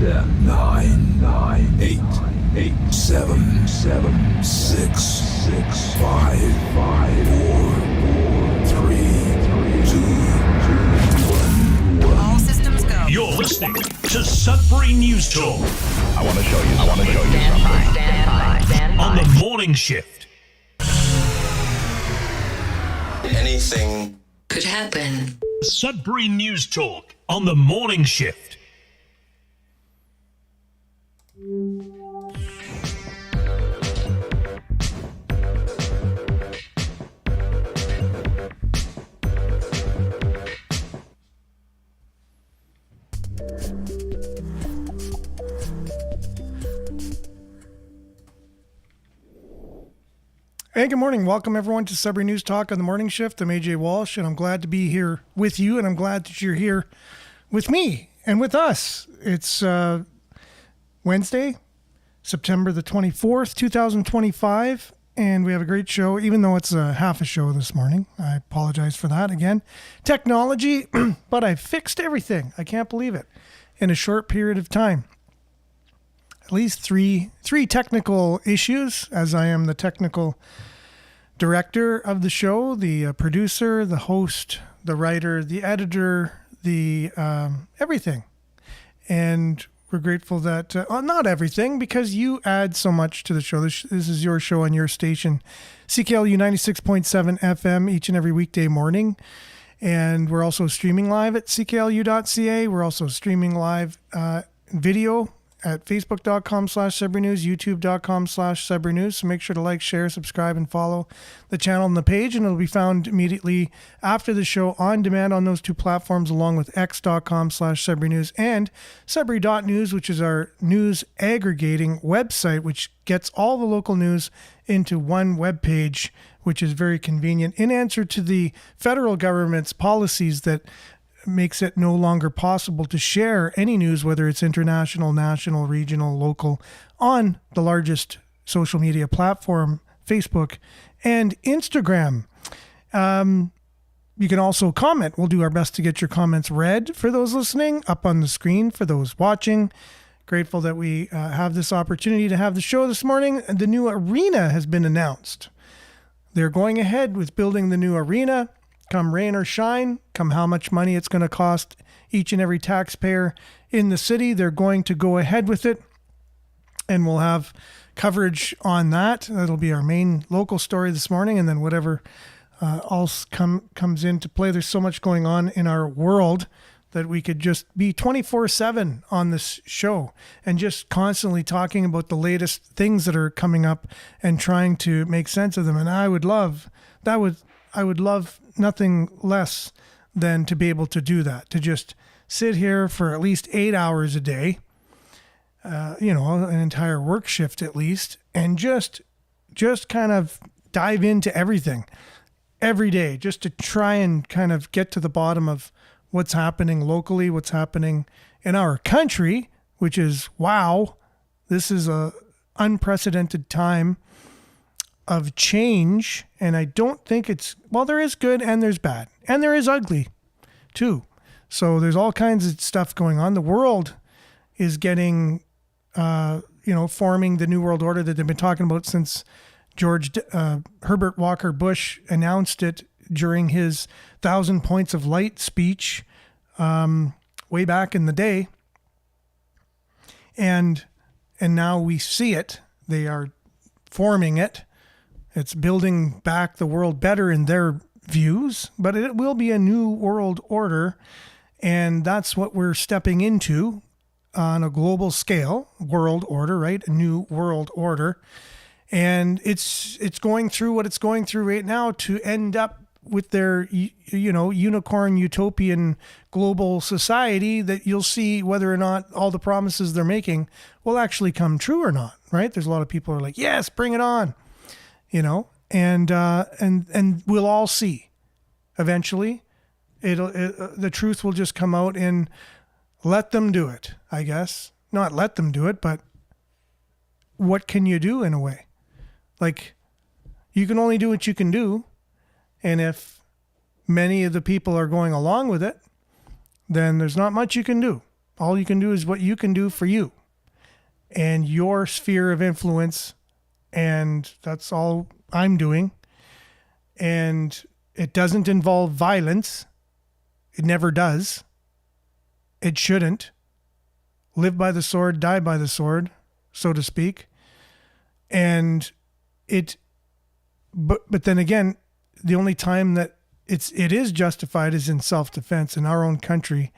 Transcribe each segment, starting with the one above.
10, 9, 8, 7, 6, 5, 4, 3, 2, 1. All systems go. You're listening to Sudbury News Talk. I want to show you something. Stand by. On the morning shift. Anything Could happen. Sudbury News Talk on the morning shift. Hey, good morning. Welcome, everyone, to Sudbury News Talk on the morning shift. I'm AJ Walsh, and I'm glad to be here with you, and I'm glad that you're here with me and with us. It's Wednesday, September the 24th, 2025, and we have a great show, even though it's a half a show this morning. I apologize for that again. Technology, but I fixed everything. I can't believe it. In a short period of time. At least three technical issues, as I am the technical director of the show, the producer, the host, the writer, the editor, the everything. And we're grateful that, not everything, because you add so much to the show. This is your show on your station, CKLU 96.7 FM, each and every weekday morning. And we're also streaming live at cklu.ca. We're also streaming live video at facebook.com/Sudbury News, youtube.com/Sudbury News. So make sure to like, share, subscribe, and follow the channel and the page. And it'll be found immediately after the show on demand on those two platforms, along with x.com/Sudbury News and Sudbury.news, which is our news aggregating website, which gets all the local news into one web page, which is very convenient in answer to the federal government's policies that makes it no longer possible to share any news, whether it's international, national, regional, local, on the largest social media platform, Facebook and Instagram. You can also comment. We'll do our best to get your comments read for those listening, up on the screen for those watching. Grateful that we have this opportunity to have the show this morning. The new arena has been announced. They're going ahead with building the new arena. Come rain or shine, come how much money it's going to cost each and every taxpayer in the city, they're going to go ahead with it. And we'll have coverage on that. That'll be our main local story this morning. And then whatever else comes into play. There's so much going on in our world that we could just be 24/7 on this show and just constantly talking about the latest things that are coming up and trying to make sense of them. And I would love nothing less than to be able to do that, to just sit here for at least 8 hours a day, an entire work shift at least, and just kind of dive into everything every day, just to try and kind of get to the bottom of what's happening locally, what's happening in our country, which is, wow, this is a unprecedented time of change. And I don't think there is good and there's bad and there is ugly too. So there's all kinds of stuff going on. The world is getting, forming the New World Order that they've been talking about since Herbert Walker Bush announced it during his 1,000 Points of Light speech way back in the day. And now we see it. They are forming it. It's building back the world better in their views, but it will be a new world order. And that's what we're stepping into on a global scale, world order, right? A new world order. And it's going through what it's going through right now to end up with their, unicorn utopian global society that you'll see whether or not all the promises they're making will actually come true or not, right? There's a lot of people who are like, yes, bring it on. And we'll all see eventually. The truth will just come out and let them do it, I guess. Not let them do it, but what can you do in a way? Like, you can only do what you can do. And if many of the people are going along with it, then there's not much you can do. All you can do is what you can do for you and your sphere of influence. And that's all I'm doing. And it doesn't involve violence. It never does. It shouldn't. Live by the sword, die by the sword, so to speak. And but then again, the only time that it is justified is in self-defense. In our own country,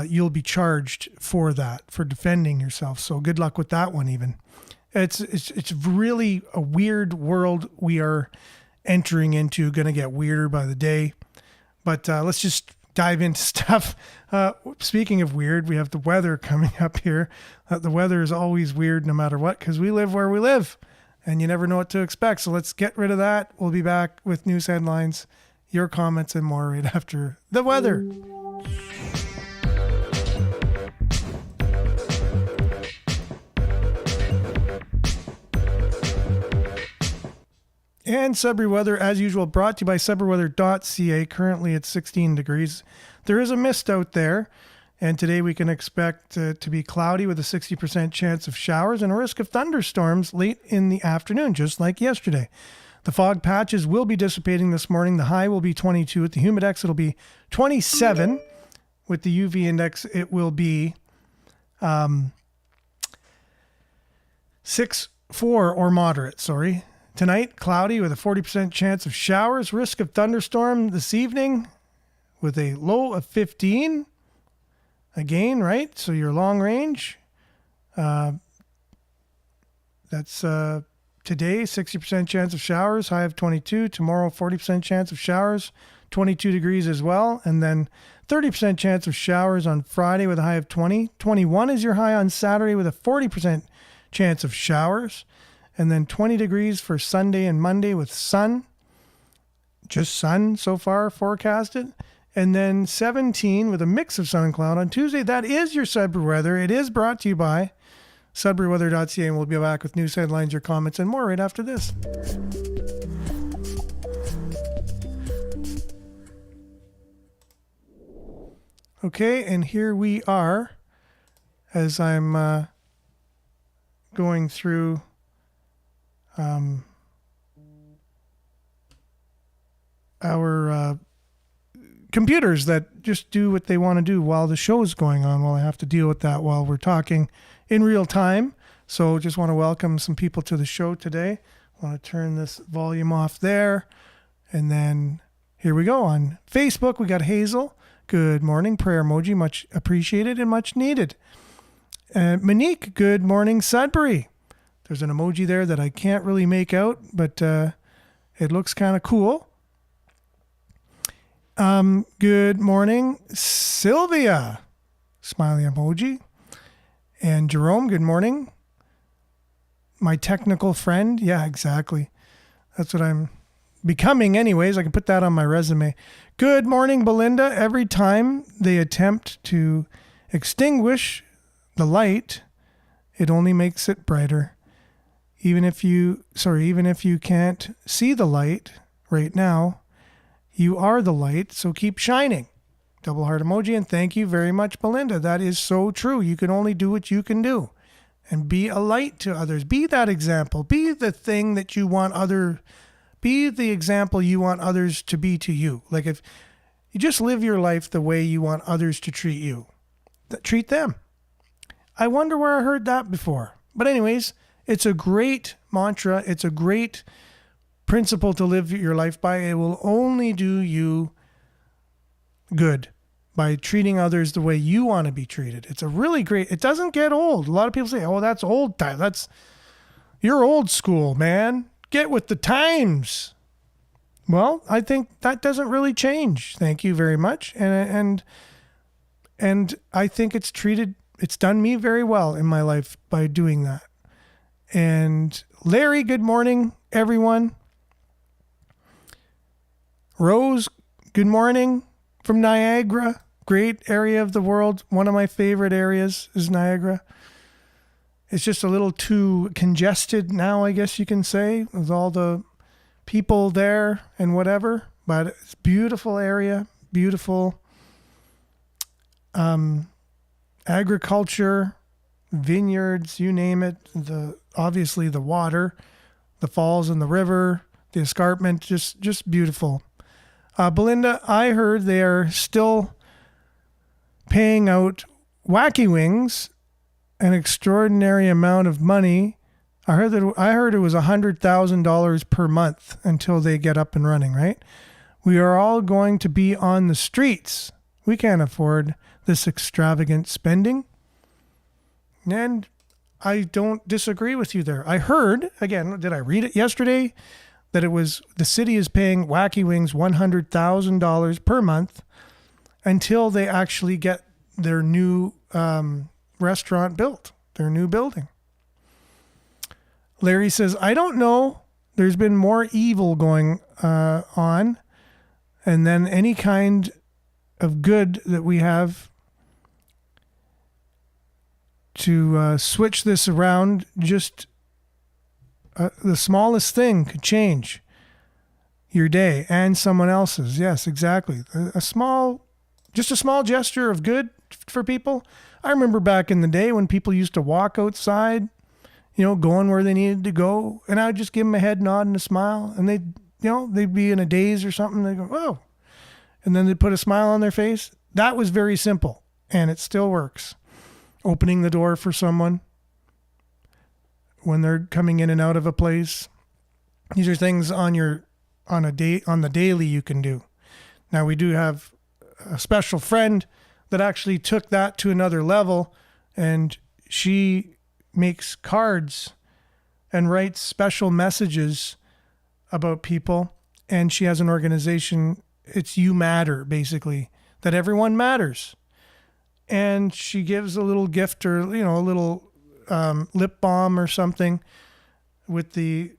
you'll be charged for that, for defending yourself. So good luck with that one even. It's really a weird world we are entering into, going to get weirder by the day. But let's just dive into stuff. Speaking of weird, we have the weather coming up here. The weather is always weird no matter what, because we live where we live and you never know what to expect. So let's get rid of that. We'll be back with news headlines, your comments, and more right after the weather. And Sudbury weather, as usual, brought to you by SudburyWeather.ca. Currently it's 16 degrees. There is a mist out there, and today we can expect to be cloudy with a 60% chance of showers and a risk of thunderstorms late in the afternoon, just like yesterday. The fog patches will be dissipating this morning. The high will be 22. At the humidex, it'll be 27. With the UV index, it will be 6.4 or moderate, sorry. Tonight, cloudy with a 40% chance of showers. Risk of thunderstorm this evening with a low of 15. Again, right? So your long range. That's today, 60% chance of showers, high of 22. Tomorrow, 40% chance of showers, 22 degrees as well. And then 30% chance of showers on Friday with a high of 20. 21 is your high on Saturday with a 40% chance of showers. And then 20 degrees for Sunday and Monday with sun. Just sun so far forecasted. And then 17 with a mix of sun and cloud on Tuesday. That is your Sudbury weather. It is brought to you by SudburyWeather.ca. And we'll be back with news headlines, your comments, and more right after this. Okay, and here we are as I'm going through our computers that just do what they want to do while the show is going on. Well, I have to deal with that while we're talking in real time. So just want to welcome some people to the show today. I want to turn this volume off there. And then here we go. On Facebook, we got Hazel. Good morning. Prayer emoji. Much appreciated and much needed. Monique, good morning, Sudbury. There's an emoji there that I can't really make out, but it looks kind of cool. Good morning, Sylvia. Smiley emoji. And Jerome, good morning. My technical friend. Yeah, exactly. That's what I'm becoming anyways. I can put that on my resume. Good morning, Belinda. Every time they attempt to extinguish the light, it only makes it brighter. Even if you can't see the light right now, you are the light, so keep shining. Double heart emoji, and thank you very much, Belinda. That is so true. You can only do what you can do and be a light to others. Be that example. Be the thing that you want be the example you want others to be to you. Like if you just live your life the way you want others to treat you, treat them. I wonder where I heard that before. But anyways, it's a great mantra. It's a great principle to live your life by. It will only do you good by treating others the way you want to be treated. It's a really great, it doesn't get old. A lot of people say, oh, that's old time. You're old school, man. Get with the times. Well, I think that doesn't really change. Thank you very much. And I think it's done me very well in my life by doing that. And Larry, good morning, everyone. Rose, good morning from Niagara. Great area of the world. One of my favorite areas is Niagara. It's just a little too congested now, I guess you can say, with all the people there and whatever. But it's a beautiful area, beautiful agriculture, vineyards, you name it. Obviously the water, the falls and the river, the escarpment, just beautiful. Belinda, I heard they are still paying out Wacky Wings an extraordinary amount of money. I heard it was $100,000 per month until they get up and running, right? We are all going to be on the streets. We can't afford this extravagant spending. And I don't disagree with you there. I heard, again, did I read it yesterday? That it was the city is paying Wacky Wings $100,000 per month until they actually get their new restaurant built, their new building. Larry says, I don't know. There's been more evil going on, and then any kind of good that we have to switch this around. Just the smallest thing could change your day and someone else's. Yes, exactly. Just a small gesture of good for people. I remember back in the day when people used to walk outside, going where they needed to go, and I'd just give them a head nod and a smile, and they'd be in a daze or something. They go, "Oh," and then they'd put a smile on their face. That was very simple, and it still works. Opening the door for someone when they're coming in and out of a place. These are things on the daily you can do. Now, we do have a special friend that actually took that to another level, and she makes cards and writes special messages about people, and she has an organization. It's You Matter, basically, that everyone matters. And she gives a little gift or, a little lip balm or something with the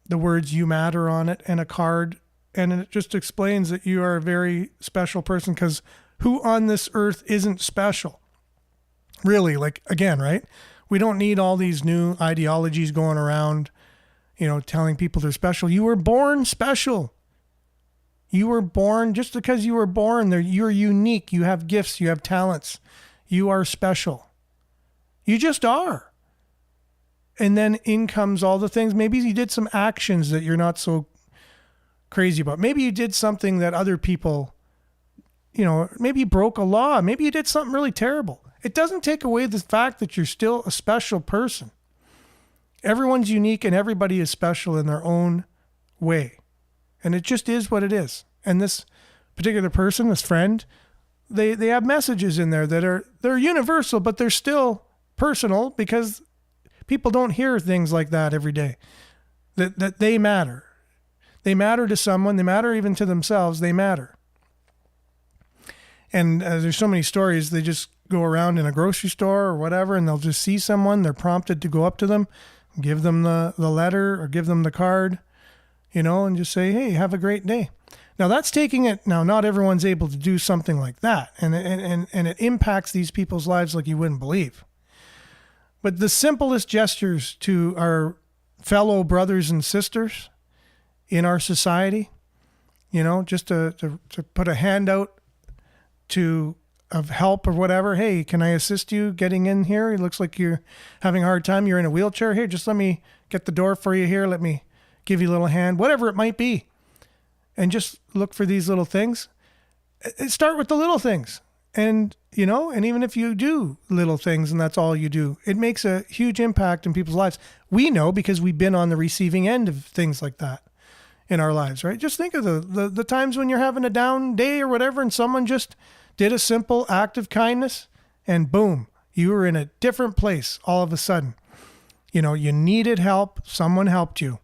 words "You Matter" on it, and a card. And it just explains that you are a very special person, because who on this earth isn't special? Really, again, right? We don't need all these new ideologies going around, telling people they're special. You were born special. You were born, just because you were born there, you're unique. You have gifts, you have talents. You are special. You just are. And then in comes all the things. Maybe you did some actions that you're not so crazy about. Maybe you did something that other people, maybe you broke a law. Maybe you did something really terrible. It doesn't take away the fact that you're still a special person. Everyone's unique and everybody is special in their own way. And it just is what it is. And this particular person, this friend, they have messages in there that they're universal, but they're still personal, because people don't hear things like that every day. That they matter. They matter to someone. They matter even to themselves. They matter. And there's so many stories. They just go around in a grocery store or whatever, and they'll just see someone. They're prompted to go up to them, give them the letter or give them the card, and just say, "Hey, have a great day." Now that's taking it. Now, not everyone's able to do something like that. And it impacts these people's lives like you wouldn't believe. But the simplest gestures to our fellow brothers and sisters in our society, just to put a hand out of help or whatever. Hey, can I assist you getting in here? It looks like you're having a hard time. You're in a wheelchair. Here, just let me get the door for you here. Let me give you a little hand, whatever it might be. And just look for these little things. Start with the little things. And, and even if you do little things and that's all you do, it makes a huge impact in people's lives. We know because we've been on the receiving end of things like that in our lives, right? Just think of the times when you're having a down day or whatever, and someone just did a simple act of kindness, and boom, you were in a different place all of a sudden. You needed help. Someone helped you.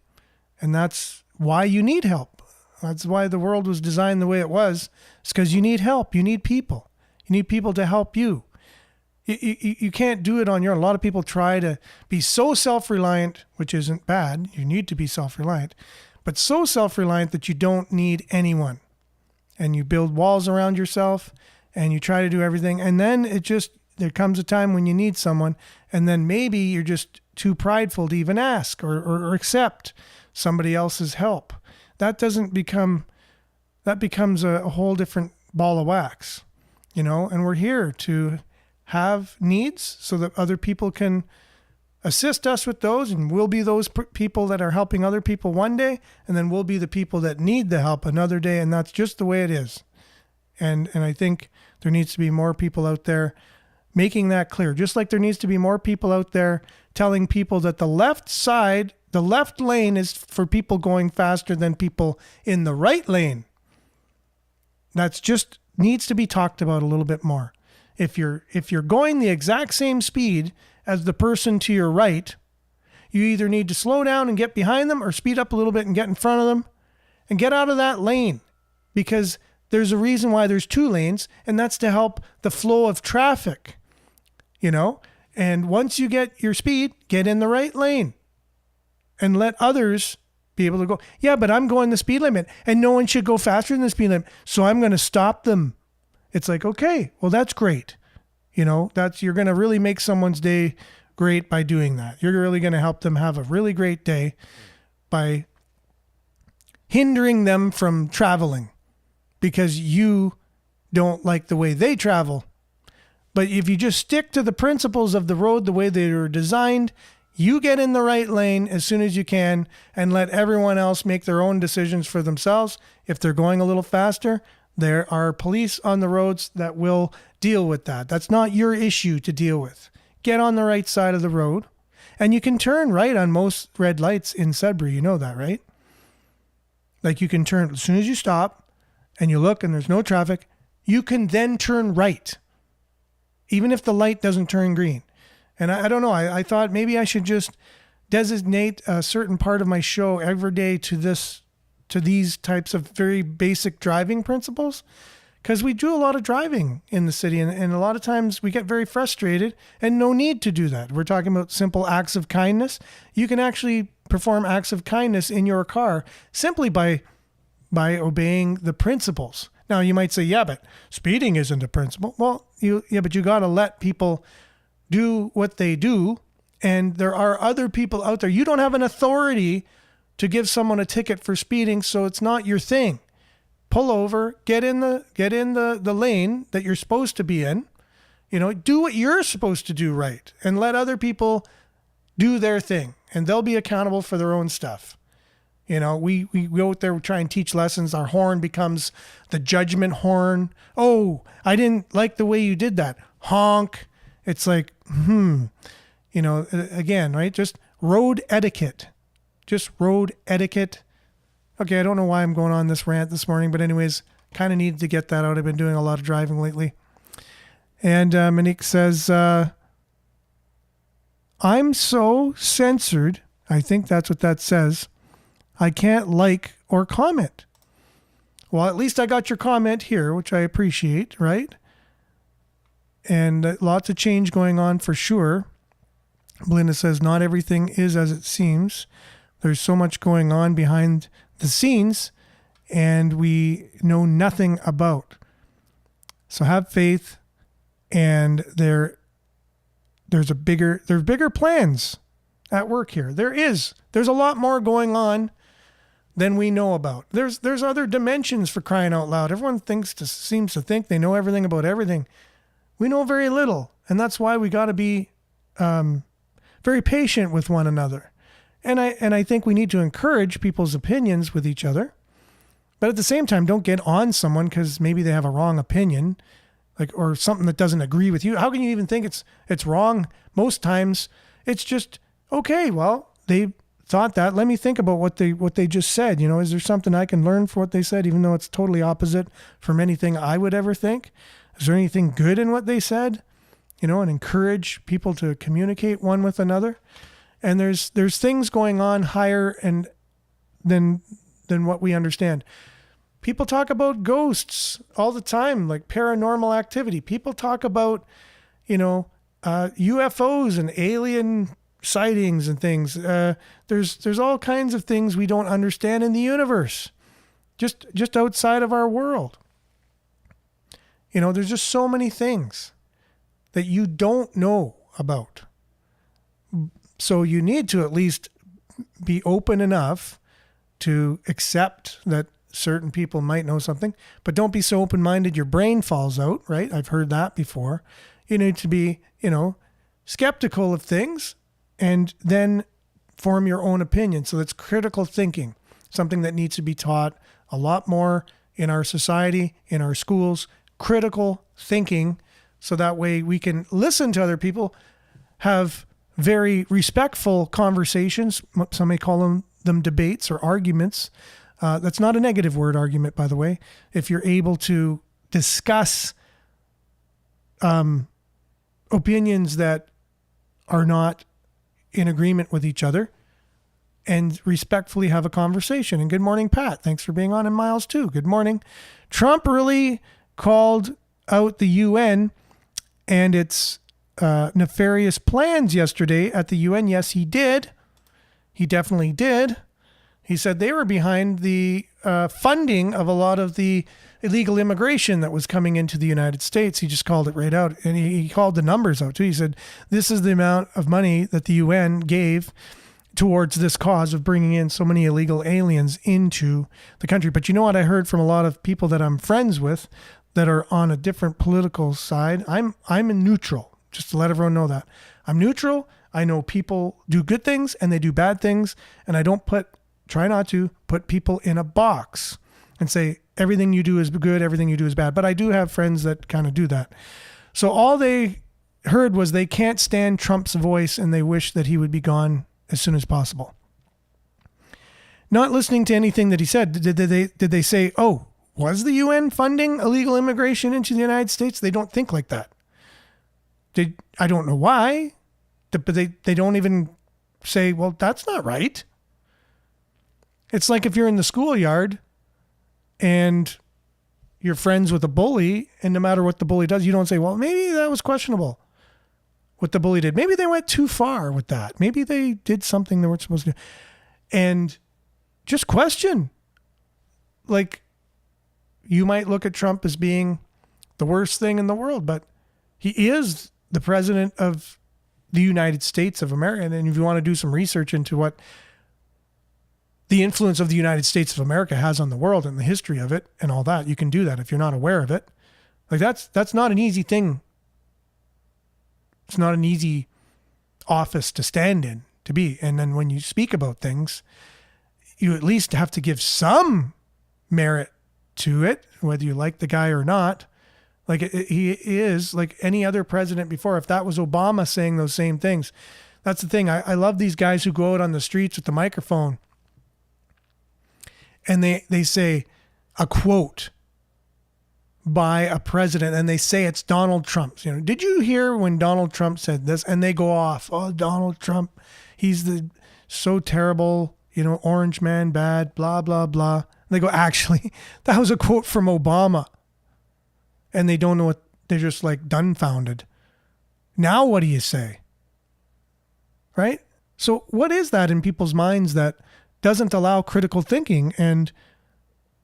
And that's why you need help. That's why the world was designed the way it was. It's because you need help. You need people. You need people to help you. You can't do it on your own. A lot of people try to be so self-reliant, which isn't bad. You need to be self-reliant, but so self-reliant that you don't need anyone. And you build walls around yourself and you try to do everything. And then there comes a time when you need someone, and then maybe you're just too prideful to even ask or accept somebody else's help. That becomes a whole different ball of wax, and we're here to have needs so that other people can assist us with those, and we'll be those people that are helping other people one day, and then we'll be the people that need the help another day, and that's just the way it is. And I think there needs to be more people out there making that clear, just like there needs to be more people out there telling people that the left lane is for people going faster than people in the right lane. That's just needs to be talked about a little bit more. If you're going the exact same speed as the person to your right, you either need to slow down and get behind them or speed up a little bit and get in front of them and get out of that lane, because there's a reason why there's two lanes, and that's to help the flow of traffic, and once you get your speed, get in the right lane and let others be able to go. Yeah, but I'm going the speed limit and no one should go faster than the speed limit, so I'm going to stop them. It's like, okay, well, that's great. You're going to really make someone's day great by doing that. You're really going to help them have a really great day by hindering them from traveling because you don't like the way they travel. But if you just stick to the principles of the road, the way they were designed, you get in the right lane as soon as you can and let everyone else make their own decisions for themselves. If they're going a little faster, there are police on the roads that will deal with that. That's not your issue to deal with. Get on the right side of the road. And you can turn right on most red lights in Sudbury. You know that, right? Like you can turn, as soon as you stop and you look and there's no traffic, you can then turn right, even if the light doesn't turn green. And I don't know, I thought maybe I should just designate a certain part of my show every day to these types of very basic driving principles, because we do a lot of driving in the city, and a lot of times we get very frustrated, and no need to do that. We're talking about simple acts of kindness. You can actually perform acts of kindness in your car simply by obeying the principles. Now you might say, yeah, but speeding isn't a principle. Well, but you got to let people do what they do. And there are other people out there. You don't have an authority to give someone a ticket for speeding, so it's not your thing. Pull over, get in the lane that you're supposed to be in. Do what you're supposed to do right, and let other people do their thing, and they'll be accountable for their own stuff. We go out there, we try and teach lessons. Our horn becomes the judgment horn. Oh, I didn't like the way you did that. Honk. It's like, again, right? Just road etiquette. Okay, I don't know why I'm going on this rant this morning, but anyways, kind of needed to get that out. I've been doing a lot of driving lately. And Monique says, I'm so censored. I think that's what that says. I can't like or comment. Well, at least I got your comment here, which I appreciate, right? And lots of change going on for sure. Belinda says, not everything is as it seems. There's so much going on behind the scenes and we know nothing about. So have faith, and there's bigger plans at work here. There's a lot more going on than we know about. There's other dimensions, for crying out loud. Everyone seems to think they know everything about everything. We know very little, and that's why we got to be very patient with one another. And I think we need to encourage people's opinions with each other, but at the same time, don't get on someone because maybe they have a wrong opinion, or something that doesn't agree with you. How can you even think it's wrong? Most times, it's just okay. Well, they thought that. Let me think about what they just said. Is there something I can learn from what they said, even though it's totally opposite from anything I would ever think? Is there anything good in what they said? And encourage people to communicate one with another. And there's things going on higher than what we understand. People talk about ghosts all the time, like paranormal activity. People talk about, UFOs and alien sightings and things. There's all kinds of things we don't understand in the universe, just outside of our world. There's just so many things that you don't know about. So you need to at least be open enough to accept that certain people might know something, but don't be so open-minded your brain falls out, right? I've heard that before. You need to be, skeptical of things and then form your own opinion. So that's critical thinking, something that needs to be taught a lot more in our society, in our schools, critical thinking. So that way we can listen to other people, have very respectful conversations. Some may call them debates or arguments. That's not a negative word, argument, by the way. If you're able to discuss opinions that are not in agreement with each other and respectfully have a conversation. And good morning, Pat. Thanks for being on, and Miles too. Good morning. Trump really called out the UN and its nefarious plans yesterday at the UN. Yes, he did. He definitely did. He said they were behind the funding of a lot of the illegal immigration that was coming into the United States. He just called it right out. And he called the numbers out too. He said, this is the amount of money that the UN gave towards this cause of bringing in so many illegal aliens into the country. But you know what I heard from a lot of people that I'm friends with that are on a different political side? I'm neutral, just to let everyone know that. I'm neutral. I know people do good things and they do bad things. And I don't try not to put people in a box and say, everything you do is good, everything you do is bad. But I do have friends that kind of do that. So all they heard was they can't stand Trump's voice and they wish that he would be gone as soon as possible. Not listening to anything that he said. Did they say, oh, was the UN funding illegal immigration into the United States? They don't think like that. I don't know why, but they don't even say, well, that's not right. It's like if you're in the schoolyard and you're friends with a bully, and no matter what the bully does, you don't say, well, maybe that was questionable what the bully did. Maybe they went too far with that. Maybe they did something they weren't supposed to do. And just question. Like, you might look at Trump as being the worst thing in the world, but he is the president of the United States of America. And if you want to do some research into what the influence of the United States of America has on the world and the history of it and all that, you can do that if you're not aware of it. Like that's not an easy thing. It's not an easy office to stand in, to be. And then when you speak about things, you at least have to give some merit to it, whether you like the guy or not. Like he is like any other president before. If that was Obama saying those same things, that's the thing. I love these guys who go out on the streets with the microphone and they say a quote by a president and they say it's Donald Trump's. Did you hear when Donald Trump said this? And they go off, oh, Donald Trump, he's so terrible, orange man, bad, blah, blah, blah. And they go, actually, that was a quote from Obama. And they don't know what, they're just like dumbfounded. Now what do you say? Right? So what is that in people's minds that doesn't allow critical thinking? And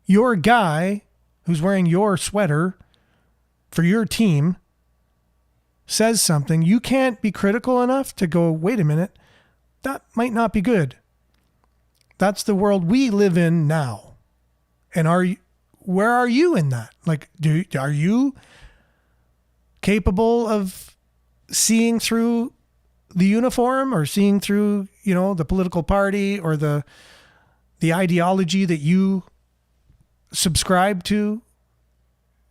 your guy who's wearing your sweater for your team says something, you can't be critical enough to go, wait a minute, that might not be good. That's the world we live in now. And where are you in that? Like, are you capable of seeing through the uniform or seeing through, the political party or the ideology that you subscribe to?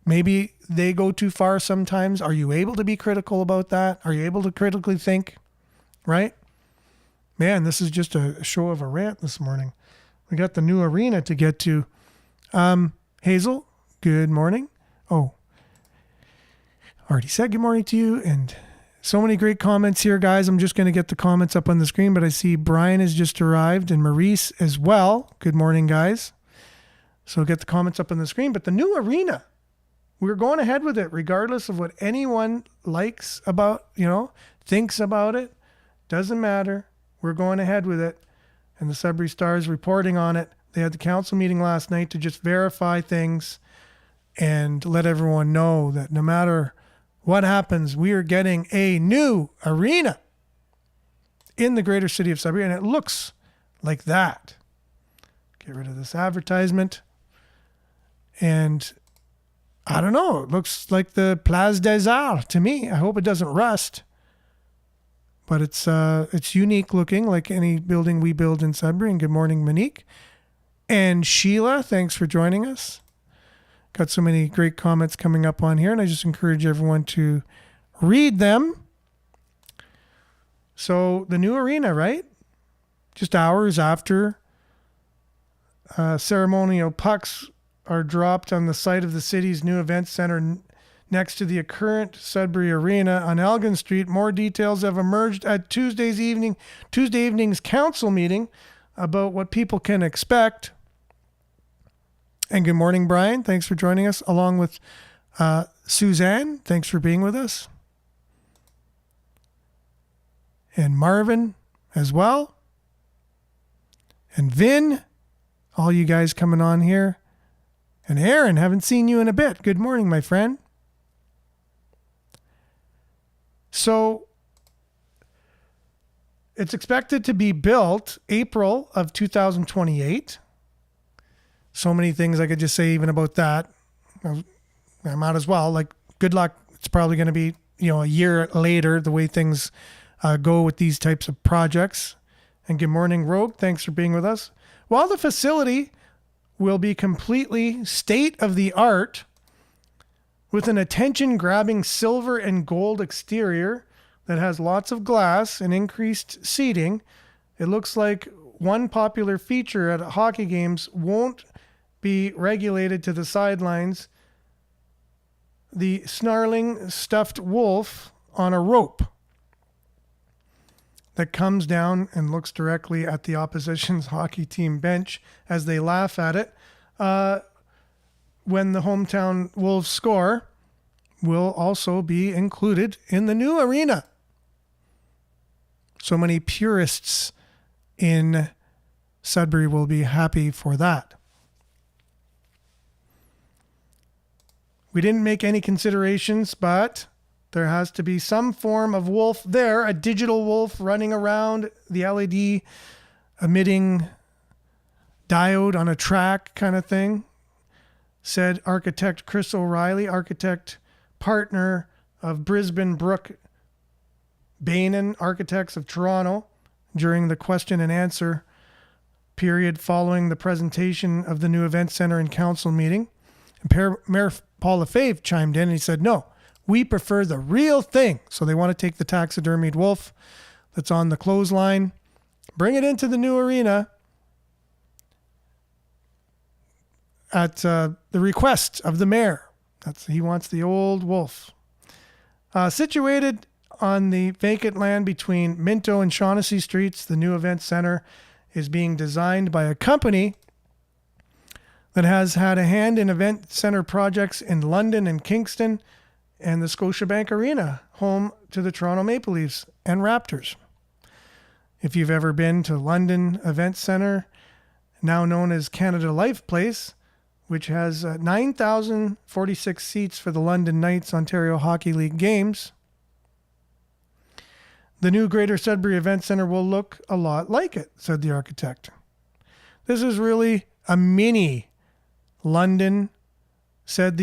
Maybe they go too far sometimes. Are you able to be critical about that? Are you able to critically think? Right? Man, this is just a show of a rant this morning. We got the new arena to get to. Hazel, good morning. Oh, already said good morning to you. And so many great comments here, guys. I'm just going to get the comments up on the screen, but I see Brian has just arrived and Maurice as well. Good morning, guys. So get the comments up on the screen. But the new arena, we're going ahead with it regardless of what anyone likes about, thinks about it. Doesn't matter. We're going ahead with it. And the Sudbury Star is reporting on it. They had the council meeting last night to just verify things and let everyone know that no matter what happens, we are getting a new arena in the greater city of Sudbury. And it looks like that. Get rid of this advertisement. And I don't know. It looks like the Place des Arts to me. I hope it doesn't rust. But it's unique looking, like any building we build in Sudbury. And good morning, Monique. And Sheila, thanks for joining us. Got so many great comments coming up on here, and I just encourage everyone to read them. So the new arena, right? Just hours after ceremonial pucks are dropped on the site of the city's new event center next to the current Sudbury Arena on Elgin Street. More details have emerged at Tuesday evening's council meeting about what people can expect. And good morning, Brian. Thanks for joining us, along with Suzanne. Thanks for being with us. And Marvin as well. And Vin, all you guys coming on here. And Aaron, haven't seen you in a bit. Good morning, my friend. So it's expected to be built April of 2028. So many things I could just say even about that. I might as well. Like, good luck. It's probably going to be, a year later, the way things go with these types of projects. And good morning, Rogue. Thanks for being with us. While the facility will be completely state-of-the-art with an attention-grabbing silver and gold exterior that has lots of glass and increased seating, it looks like one popular feature at hockey games won't be regulated to the sidelines: the snarling stuffed wolf on a rope that comes down and looks directly at the opposition's hockey team bench as they laugh at it. When the hometown Wolves score, will also be included in the new arena. So many purists in Sudbury will be happy for that. We didn't make any considerations, but there has to be some form of wolf there, a digital wolf running around, the LED emitting diode on a track kind of thing, said architect Chris O'Reilly, architect partner of Brisbane Brook Bainan Architects of Toronto, during the question and answer period following the presentation of the new event center and council meeting. And Mayor Paul Lefebvre chimed in and he said, no, we prefer the real thing. So they want to take the taxidermied wolf that's on the clothesline, bring it into the new arena at the request of the mayor. He wants the old wolf. Situated on the vacant land between Minto and Shaughnessy Streets, the new event center is being designed by a company that has had a hand in event center projects in London and Kingston, and the Scotiabank Arena, home to the Toronto Maple Leafs and Raptors. If you've ever been to London Event Center, now known as Canada Life Place, which has 9,046 seats for the London Knights Ontario Hockey League games, the new Greater Sudbury Event Center will look a lot like it, said the architect. This is really a mini London, said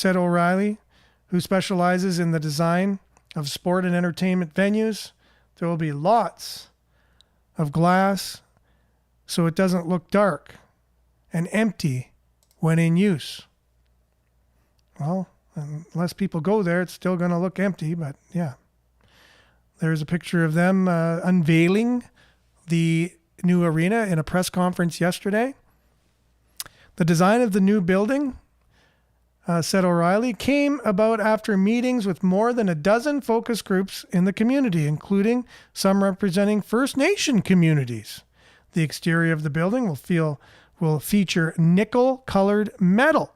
O'Reilly, who specializes in the design of sport and entertainment venues. There will be lots of glass so it doesn't look dark and empty when in use. Well, unless people go there, it's still going to look empty, but yeah. There's a picture of them unveiling the new arena in a press conference yesterday. The design of the new building, said O'Reilly, came about after meetings with more than a dozen focus groups in the community, including some representing First Nation communities. The exterior of the building will feature nickel-colored metal,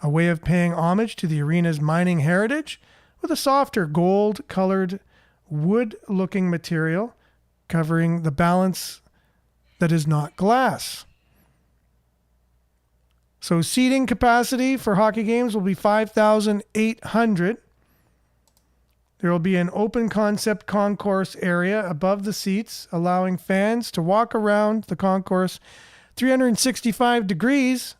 a way of paying homage to the arena's mining heritage, with a softer gold-colored wood-looking material covering the balance that is not glass. So seating capacity for hockey games will be 5,800. There will be an open concept concourse area above the seats, allowing fans to walk around the concourse 365 degrees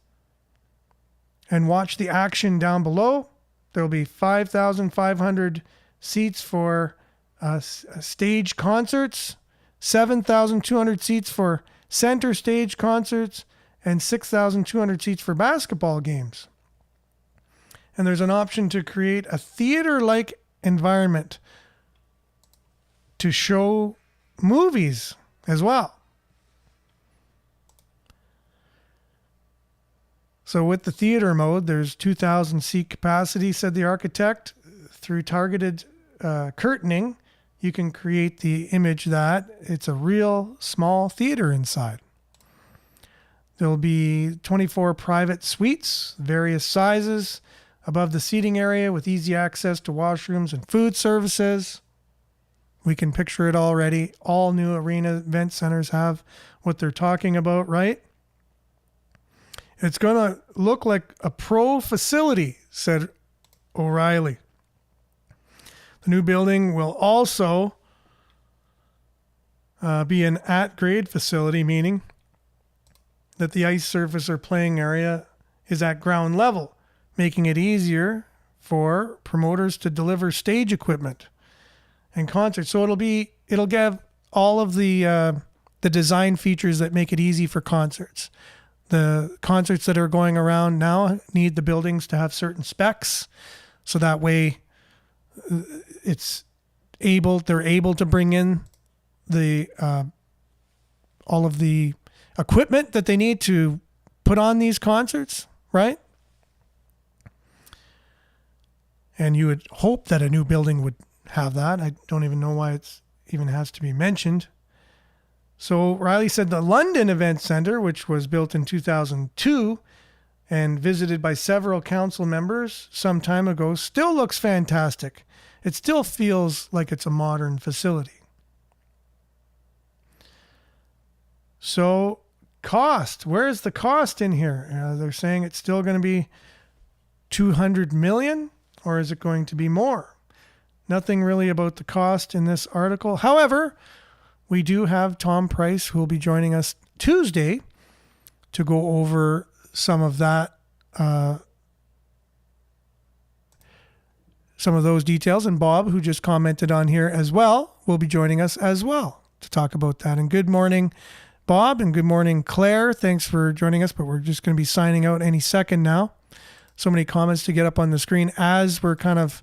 and watch the action down below. There will be 5,500 seats for stage concerts, 7,200 seats for center stage concerts, and 6,200 seats for basketball games. And there's an option to create a theater-like environment to show movies as well. So with the theater mode, there's 2,000 seat capacity, said the architect. Through targeted curtaining, you can create the image that it's a real small theater inside. There'll be 24 private suites, various sizes, above the seating area with easy access to washrooms and food services. We can picture it already. All new arena event centers have what they're talking about, right? It's going to look like a pro facility, said O'Reilly. The new building will also be an at-grade facility, meaning that the ice surface or playing area is at ground level, making it easier for promoters to deliver stage equipment and concerts. So it'll give all of the design features that make it easy for concerts. The concerts that are going around now need the buildings to have certain specs, so that way they're able to bring in the all of the equipment that they need to put on these concerts, right? And you would hope that a new building would have that. I don't even know why it even has to be mentioned. So Riley said the London Event Centre, which was built in 2002 and visited by several council members some time ago, still looks fantastic. It still feels like it's a modern facility. So cost, where is the cost in here? They're saying it's still going to be $200 million, or is it going to be more? Nothing really about the cost in this article. However, we do have Tom Price, who will be joining us Tuesday to go over some of that, some of those details. And Bob, who just commented on here as well, will be joining us as well to talk about that. And good morning, Bob, and good morning, Claire. Thanks for joining us, but we're just going to be signing out any second now. So many comments to get up on the screen as we're kind of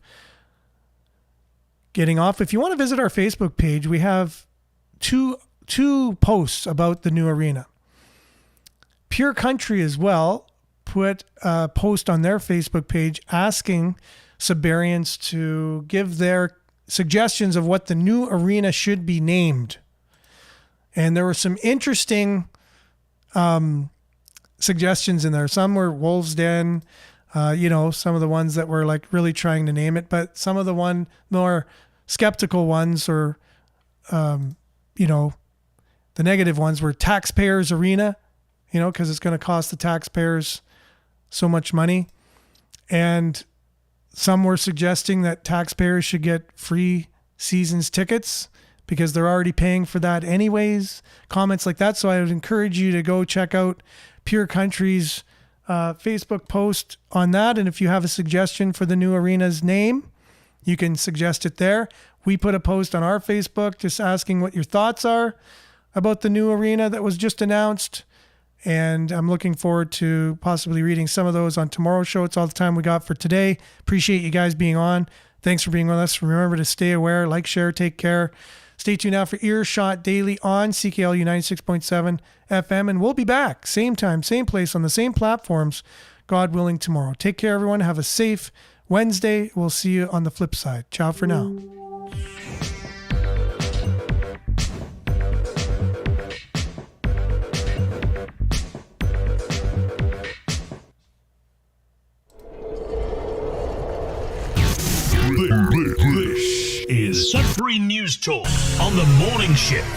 getting off. If you want to visit our Facebook page, we have two posts about the new arena. Pure Country as well put a post on their Facebook page asking Sudburyans to give their suggestions of what the new arena should be named. And there were some interesting suggestions in there. Some were Wolves Den, some of the ones that were like really trying to name it, but some of the more skeptical ones or the negative ones were Taxpayers Arena, because it's going to cost the taxpayers so much money. And some were suggesting that taxpayers should get free seasons tickets because they're already paying for that anyways. Comments like that. So I would encourage you to go check out Pure Country's Facebook post on that. And if you have a suggestion for the new arena's name, you can suggest it there. We put a post on our Facebook just asking what your thoughts are about the new arena that was just announced. And I'm looking forward to possibly reading some of those on tomorrow's show. It's all the time we got for today. Appreciate you guys being on. Thanks for being with us. Remember to stay aware, like, share, take care. Stay tuned now for Earshot Daily on CKLU 96.7 FM. And we'll be back, same time, same place, on the same platforms, God willing, tomorrow. Take care, everyone. Have a safe Wednesday. We'll see you on the flip side. Ciao for now. This is Sudbury News Talk on the morning shift.